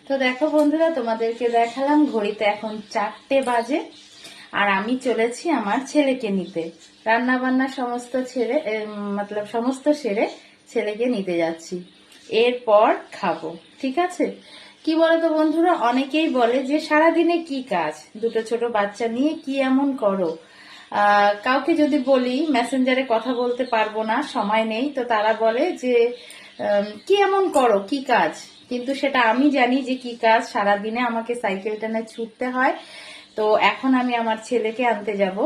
তো দেখো বন্ধুরা, তোমাদেরকে দেখালাম ঘড়িতে এখন 4টে বাজে আর আমি চলেছি আমার ছেলেকে নিতে। রান্না বান্না সমস্ত ছেড়ে সমস্ত সেরে ছেলেকে নিতে যাচ্ছি। এরপর খাবো, ঠিক আছে? কি বলতো বন্ধুরা, অনেকেই বলে যে সারাদিনে কি কাজ, দুটো ছোট বাচ্চা নিয়ে কি এমন করো। কাউকে যদি বলি মেসেঞ্জারে কথা বলতে পারবো না, সময় নেই, তো তারা বলে যে কি এমন করো, কি কাজ। কিন্তু সেটা আমি জানি যে কি কাজ। সারাদিনে আমাকে সাইকেল টেনে ছুটতে হয়। তো এখন আমি আমার ছেলেকে আনতে যাব।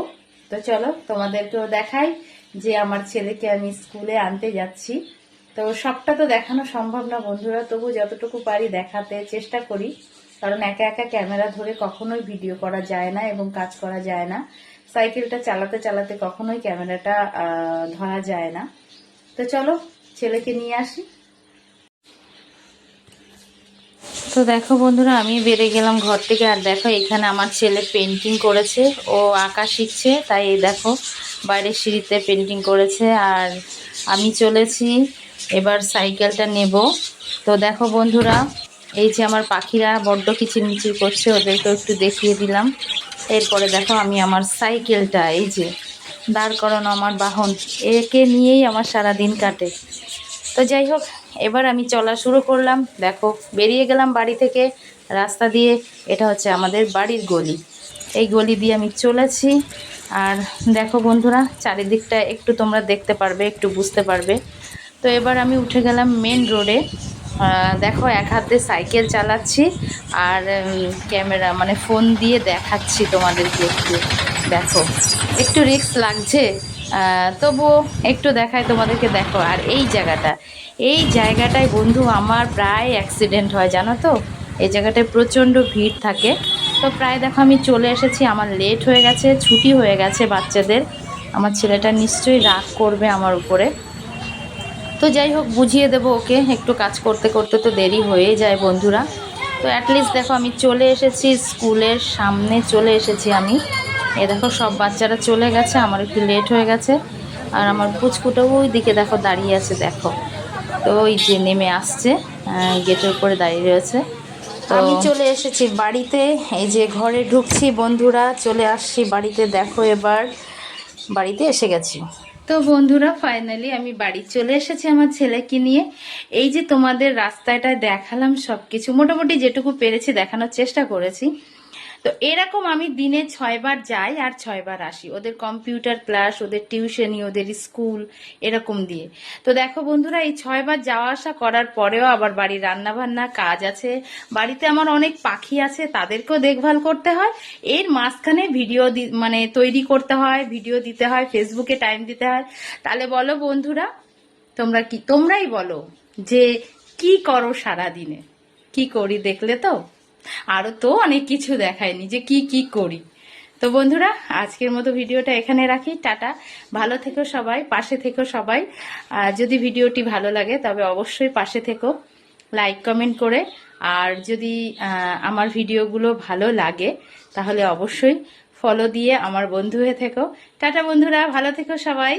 তো চলো তোমাদেরকেও দেখাই যে আমার ছেলেকে আমি স্কুলে আনতে যাচ্ছি। তো সবটা তো দেখানো সম্ভব না বন্ধুরা, তবু যতটুকু পারি দেখাতে চেষ্টা করি, কারণ একা একা ক্যামেরা ধরে কখনোই ভিডিও করা যায় না এবং কাজ করা যায় না। সাইকেলটা চালাতে চালাতে কখনোই ক্যামেরাটা ধরা যায় না। তো চলো ছেলেকে নিয়ে আসি। তো দেখো বন্ধুরা, আমি বেরিয়ে গেলাম ঘর থেকে। আর দেখো এখানে আমার ছেলে পেন্টিং করেছে, ও আঁকা শিখছে, তাই এই দেখো বাইরের সিঁড়িতে পেন্টিং করেছে। আর আমি চলেছি এবার সাইকেলটা নেব। তো দেখো বন্ধুরা, এই যে আমার পাখিরা বড্ড কিচিরমিচির করছে, ওদেরকেও একটু দেখিয়ে দিলাম। এরপরে দেখো আমি আমার সাইকেলটা, এই যে দাঁড় করানো আমার বাহন, একে নিয়েই আমার সারা দিন কাটে। তো যাই হোক, এবার আমি চলা শুরু করলাম। দেখো বেরিয়ে গেলাম বাড়ি থেকে রাস্তা দিয়ে। এটা হচ্ছে আমাদের বাড়ির গলি। এই গলি দিয়ে আমি চলেছি। আর দেখো বন্ধুরা, চারিদিকটা একটু তোমরা দেখতে পারবে, একটু বুঝতে পারবে। তো এবার আমি উঠে গেলাম মেন রোডে। দেখো এক হাতে সাইকেল চালাচ্ছি আর ক্যামেরা ফোন দিয়ে দেখাচ্ছি তোমাদেরকে। একটু দেখো, একটু রিস্ক লাগছে, তবুও একটু দেখায় তোমাদেরকে। দেখো, আর এই জায়গাটায় বন্ধু আমার প্রায় অ্যাক্সিডেন্ট হয়, জানো তো। এই জায়গাটায় প্রচণ্ড ভিড় থাকে। তো প্রায় দেখো আমি চলে এসেছি, আমার লেট হয়ে গেছে, ছুটি হয়ে গেছে বাচ্চাদের। আমার ছেলেটা নিশ্চয়ই রাগ করবে আমার উপরে। তো যাই হোক, বুঝিয়ে দেবো ওকে। একটু কাজ করতে করতে তো দেরি হয়ে যায় বন্ধুরা। তো অ্যাটলিস্ট দেখো আমি চলে এসেছি, স্কুলের সামনে চলে এসেছি আমি। এ দেখো সব বাচ্চারা চলে গেছে, আমার একটু লেট হয়ে গেছে। আর আমার পুচকুটাও ওই দিকে দেখো দাঁড়িয়ে আছে, দেখো। তো ওই যে নেমে আসছে, গেটের উপরে দাঁড়িয়ে রয়েছে। তো আমি চলে এসেছি বাড়িতে, এই যে ঘরে ঢুকছি বন্ধুরা, চলে আসছি বাড়িতে। দেখো এবার বাড়িতে এসে গেছি। তো বন্ধুরা, ফাইনালি আমি বাড়ি চলে এসেছি আমার ছেলেকে নিয়ে। এই যে তোমাদের রাস্তাটায় দেখালাম, সবকিছু মোটামুটি যেটুকু পেরেছি দেখানোর চেষ্টা করেছি। তো এরকম আমি দিনে 6বার যাই আর 6বার আসি, ওদের কম্পিউটার ক্লাস, ওদের টিউশনি, ওদের স্কুল, এরকম দিয়ে। তো দেখো বন্ধুরা, এই 6বার যাওয়া আসা করার পরেও আবার বাড়ির রান্না বান্না কাজ আছে, বাড়িতে আমার অনেক পাখি আছে, তাদেরকেও দেখভাল করতে হয়। এর মাঝখানে ভিডিও তৈরি করতে হয়, ভিডিও দিতে হয়, ফেসবুকে টাইম দিতে হয়। তাহলে বলো বন্ধুরা, তোমরাই বলো যে কি করো সারা দিনে। কি করি দেখলে তো, আরো তো অনেক কিছু দেখায়নি যে কি কি করি। তো বন্ধুরা, আজকের মতো ভিডিওটা এখানে রাখি। টাটা, ভালো থেকো সবাই, পাশে থেকো সবাই। যদি ভিডিওটি ভালো লাগে তবে অবশ্যই পাশে থেকো, লাইক কমেন্ট করে। আর যদি আমার ভিডিওগুলো ভালো লাগে তাহলে অবশ্যই ফলো দিয়ে আমার বন্ধু হয়ে থেকো। টাটা বন্ধুরা, ভালো থেকো সবাই।